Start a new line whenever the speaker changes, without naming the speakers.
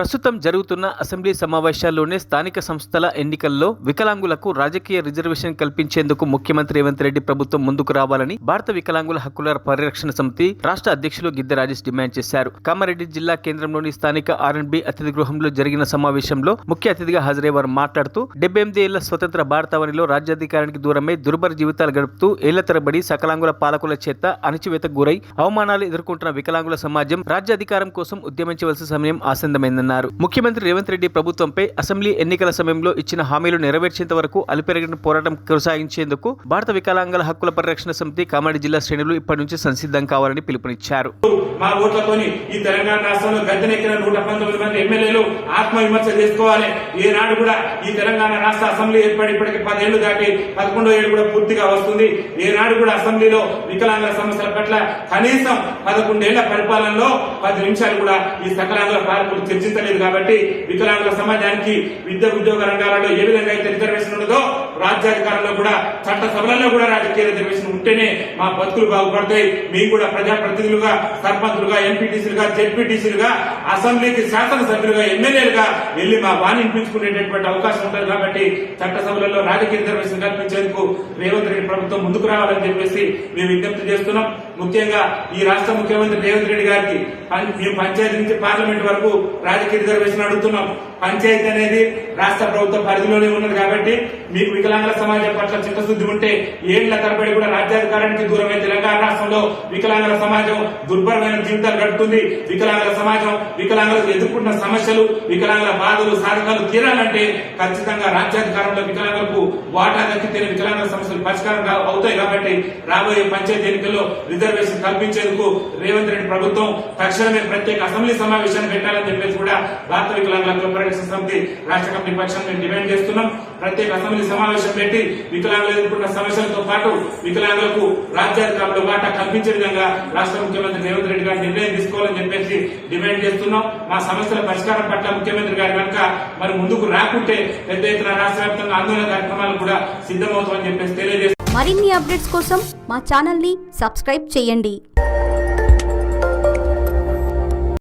ప్రస్తుతం జరుగుతున్న అసెంబ్లీ సమావేశాల్లోనే స్థానిక సంస్థల ఎన్నికల్లో వికలాంగులకు రాజకీయ రిజర్వేషన్ కల్పించేందుకు ముఖ్యమంత్రి రేవంత్ రెడ్డి ప్రభుత్వం ముందుకు రావాలని భారత వికలాంగుల హక్కుల పరిరక్షణ సమితి రాష్ట్ర అధ్యక్షులు గిద్దె రాజేష్ డిమాండ్ చేశారు. కామారెడ్డి జిల్లా కేంద్రంలోని స్థానిక R&B అతిథి గృహంలో జరిగిన సమావేశంలో ముఖ్య అతిథిగా హాజరై వారు మాట్లాడుతూ 78 ఏళ్ల స్వతంత్ర భారతావనిలో రాజ్యాధికారానికి దూరమై దుర్భర జీవితాలు గడుపుతూ ఏళ్ల తరబడి సకలాంగుల పాలకుల చేత అణచివేతకు గురై అవమానాలు ఎదుర్కొంటున్న వికలాంగుల సమాజం రాజ్యాధికారం కోసం ఉద్యమించవలసిన సమయం ఆసన్నమైందన్నారు. ముఖ్యమంత్రి రేవంత్ రెడ్డి ప్రభుత్వంపై అసెంబ్లీ ఎన్నికల సమయంలో ఇచ్చిన హామీలు నెరవేర్చేంత వరకు అలుపెరగని పోరాటం కొనసాగించేందుకు భారత వికలాంగుల హక్కుల పరిరక్షణ సమితి కామారెడ్డి జిల్లా శ్రేణులు ఇప్పటి నుంచి సంసిద్ధం కావాలని పిలుపునిచ్చారు.
మా ఓట్లతోని ఈ తెలంగాణ రాష్ట్రంలో గద్దెనెక్కిన 119 మంది ఎమ్మెల్యేలు ఆత్మవిమర్శ చేసుకోవాలి. ఏనాడు కూడా ఈ తెలంగాణ రాష్ట్ర అసెంబ్లీ ఇప్పటికి 10 ఏళ్లు దాటి 11వ ఏడు కూడా పూర్తిగా వస్తుంది. ఏనాడు కూడా అసెంబ్లీలో వికలాంగుల సమస్యల పట్ల కనీసం 11 ఏళ్ల పరిపాలనలో 10 నిమిషాలు కూడా ఈ సకలాంగుల పాలకులు చర్చించలేదు. కాబట్టి వికలాంగుల సమాజానికి విద్య ఉద్యోగ రంగాలలో ఏ విధంగా అయితే రిజర్వేషన్ ఉన్నదో రాజ్యాధికారంలో కూడా చట్ట సభలలో కూడా రాజకీయ రిజర్వేషన్ ఉంటేనే మా బతుకులు బాగుపడతాయి. మేము కూడా ప్రజాప్రతినిధులుగా, సర్పంచులుగా, ఎంపీటీసీలుగా, జెడ్పీటీసీలుగా, అసెంబ్లీకి శాసనసభ్యులుగా, ఎమ్మెల్యేలుగా వెళ్లి మా వాణి వినిపించుకునేటటువంటి అవకాశం ఉంటుంది. కాబట్టి చట్టసభలలో రాజకీయ రిజర్వేషన్ కల్పించేందుకు రేవంత్ రెడ్డి ప్రభుత్వం ముందుకు రావాలని చెప్పేసి మేము విజ్ఞప్తి చేస్తున్నాం. ముఖ్యంగా ఈ రాష్ట్ర ముఖ్యమంత్రి రేవంత్ రెడ్డి గారికి మేము పంచాయతీ నుంచి పార్లమెంట్ వరకు రాజకీయ రిజర్వేషన్ అడుగుతున్నాం. పంచాయతీ అనేది రాష్ట్ర ప్రభుత్వ పరిధిలోనే ఉన్నది. కాబట్టి మీకు వికలాంగుల సమాజం పట్ల చిత్తశుద్ధి ఉంటే ఏళ్ల తరబడి కూడా రాజ్యాధికారానికి దూరమే తెలంగాణ రాష్ట్రంలో వికలాంగుల సమాజం దుర్భరమైన జీవితాలు గడుపుతుంది. వికలాంగుల సమాజం వికలాంగులకు ఎదుర్కొంటున్న సమస్యలు, వికలాంగుల బాధలు, సాధకాలు తీరాలంటే ఖచ్చితంగా రాజ్యాధికారంలో వికలాంగులకు వాటా దక్కితేనే వికలాంగుల సమస్యలు పరిష్కారం అవుతాయి. కాబట్టి రాబోయే పంచాయతీ ఎన్నికల్లో రిజర్వేషన్ కల్పించేందుకు రేవంత్ రెడ్డి ప్రభుత్వం తక్షణమే ప్రత్యేక అసెంబ్లీ సమావేశాన్ని పెట్టాలని చెప్పేసి కూడా భారత వికలాంగుల హక్కుల పరిరక్షణ సమితి రాష్ట్ర కమిటీ పక్షాన్ని మేము డిమాండ్ చేస్తున్నాం. ప్రత్యేక అసెంబ్లీ సమావేశం పెట్టి వికలాంగులు ఎదుర్కొన్న సమస్యలతో పాటు వికలాంగులకు రాజ్యాధికారంలో వాటా కల్పించే విధంగా రాష్ట్ర ముఖ్యమంత్రి రేవంత్ రెడ్డి గారు నిర్ణయం తీసుకోవాలని చెప్పేసి డిమాండ్ చేస్తున్నాం. మా సమస్యల పరిష్కారం పట్ల ముఖ్యమంత్రి గారు కనుక మరి ముందుకు రాకుంటే పెద్ద ఎత్తున రాష్ట్ర వ్యాప్తంగా ఆందోళన కార్యక్రమాలు కూడా సిద్ధమవుతామని చెప్పేసి తెలియజేస్తున్నాం.
మరిన్ని అప్డేట్స్ కోసం మా ఛానల్ ని సబ్స్క్రైబ్ చేయండి.